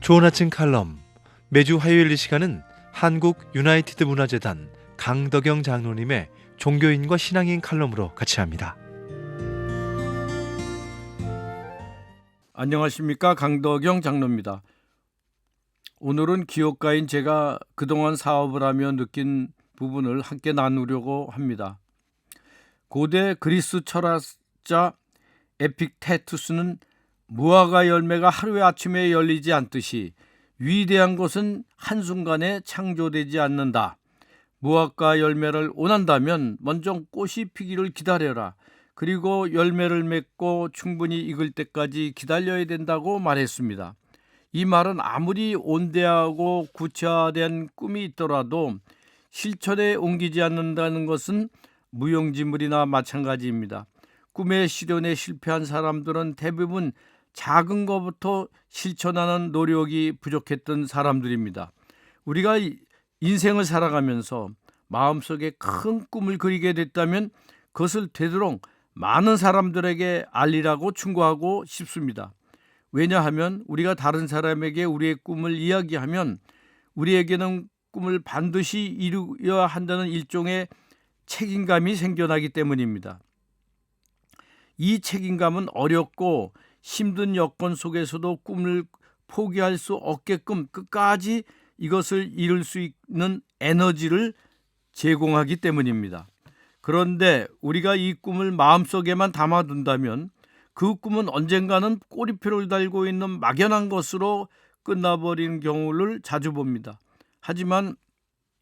좋은 아침 칼럼. 매주 화요일 이 시간은 한국 유나이티드 문화재단 강덕영 장로님의 종교인과 신앙인 칼럼으로 같이 합니다. 안녕하십니까, 강덕영 장로입니다. 오늘은 기업가인 제가 그동안 사업을 하며 느낀 부분을 함께 나누려고 합니다. 고대 그리스 철학자 에픽테투스는 무화과 열매가 하루의 아침에 열리지 않듯이 위대한 것은 한순간에 창조되지 않는다. 무화과 열매를 원한다면 먼저 꽃이 피기를 기다려라. 그리고 열매를 맺고 충분히 익을 때까지 기다려야 된다고 말했습니다. 이 말은 아무리 온대하고 구체화된 꿈이 있더라도 실천에 옮기지 않는다는 것은 무용지물이나 마찬가지입니다. 꿈의 실현에 실패한 사람들은 대부분 작은 것부터 실천하는 노력이 부족했던 사람들입니다. 우리가 인생을 살아가면서 마음속에 큰 꿈을 그리게 됐다면 그것을 되도록 많은 사람들에게 알리라고 충고하고 싶습니다. 왜냐하면 우리가 다른 사람에게 우리의 꿈을 이야기하면 우리에게는 꿈을 반드시 이루어야 한다는 일종의 책임감이 생겨나기 때문입니다. 이 책임감은 어렵고 힘든 여건 속에서도 꿈을 포기할 수 없게끔 끝까지 이것을 이룰 수 있는 에너지를 제공하기 때문입니다. 그런데 우리가 이 꿈을 마음속에만 담아둔다면 그 꿈은 언젠가는 꼬리표를 달고 있는 막연한 것으로 끝나버리는 경우를 자주 봅니다. 하지만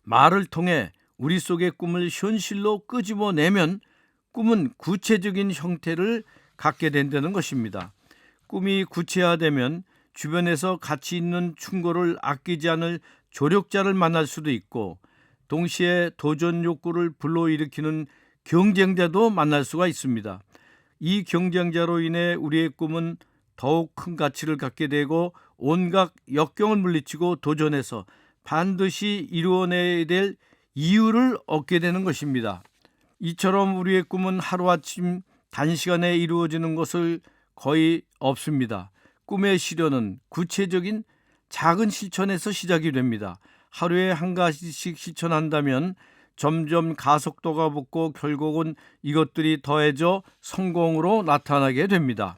말을 통해 우리 속의 꿈을 현실로 끄집어내면 꿈은 구체적인 형태를 갖게 된다는 것입니다. 꿈이 구체화되면 주변에서 가치 있는 충고를 아끼지 않을 조력자를 만날 수도 있고 동시에 도전 욕구를 불러일으키는 경쟁자도 만날 수가 있습니다. 이 경쟁자로 인해 우리의 꿈은 더욱 큰 가치를 갖게 되고 온갖 역경을 물리치고 도전해서 반드시 이루어내야 될 이유를 얻게 되는 것입니다. 이처럼 우리의 꿈은 하루아침 단시간에 이루어지는 것을 거의 없습니다. 꿈의 실현은 구체적인 작은 실천에서 시작이 됩니다. 하루에 한 가지씩 실천한다면 점점 가속도가 붙고 결국은 이것들이 더해져 성공으로 나타나게 됩니다.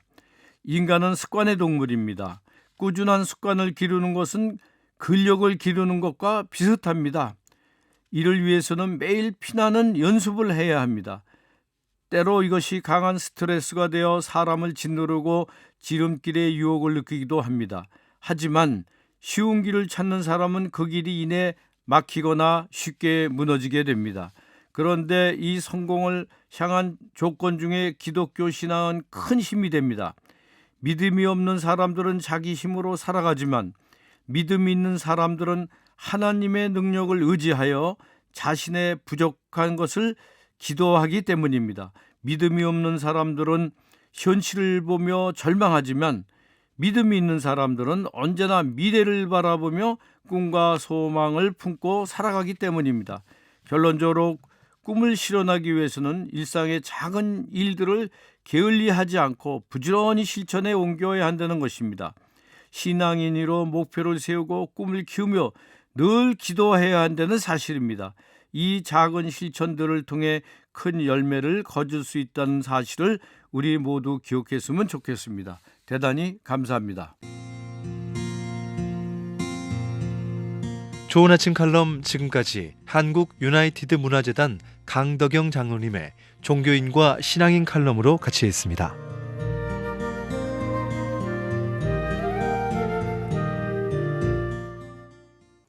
인간은 습관의 동물입니다. 꾸준한 습관을 기르는 것은 근력을 기르는 것과 비슷합니다. 이를 위해서는 매일 피나는 연습을 해야 합니다. 때로 이것이 강한 스트레스가 되어 사람을 짓누르고 지름길의 유혹을 느끼기도 합니다. 하지만 쉬운 길을 찾는 사람은 그 길이 이내 막히거나 쉽게 무너지게 됩니다. 그런데 이 성공을 향한 조건 중에 기독교 신앙은 큰 힘이 됩니다. 믿음이 없는 사람들은 자기 힘으로 살아가지만 믿음이 있는 사람들은 하나님의 능력을 의지하여 자신의 부족한 것을 기도하기 때문입니다. 믿음이 없는 사람들은 현실을 보며 절망하지만 믿음이 있는 사람들은 언제나 미래를 바라보며 꿈과 소망을 품고 살아가기 때문입니다. 결론적으로 꿈을 실현하기 위해서는 일상의 작은 일들을 게을리하지 않고 부지런히 실천에 옮겨야 한다는 것입니다. 신앙인으로 목표를 세우고 꿈을 키우며 늘 기도해야 한다는 사실입니다. 이 작은 실천들을 통해 큰 열매를 거둘 수 있다는 사실을 우리 모두 기억했으면 좋겠습니다. 대단히 감사합니다. 좋은 아침 칼럼, 지금까지 한국 유나이티드 문화재단 강덕영 장로님의 종교인과 신앙인 칼럼으로 같이 했습니다.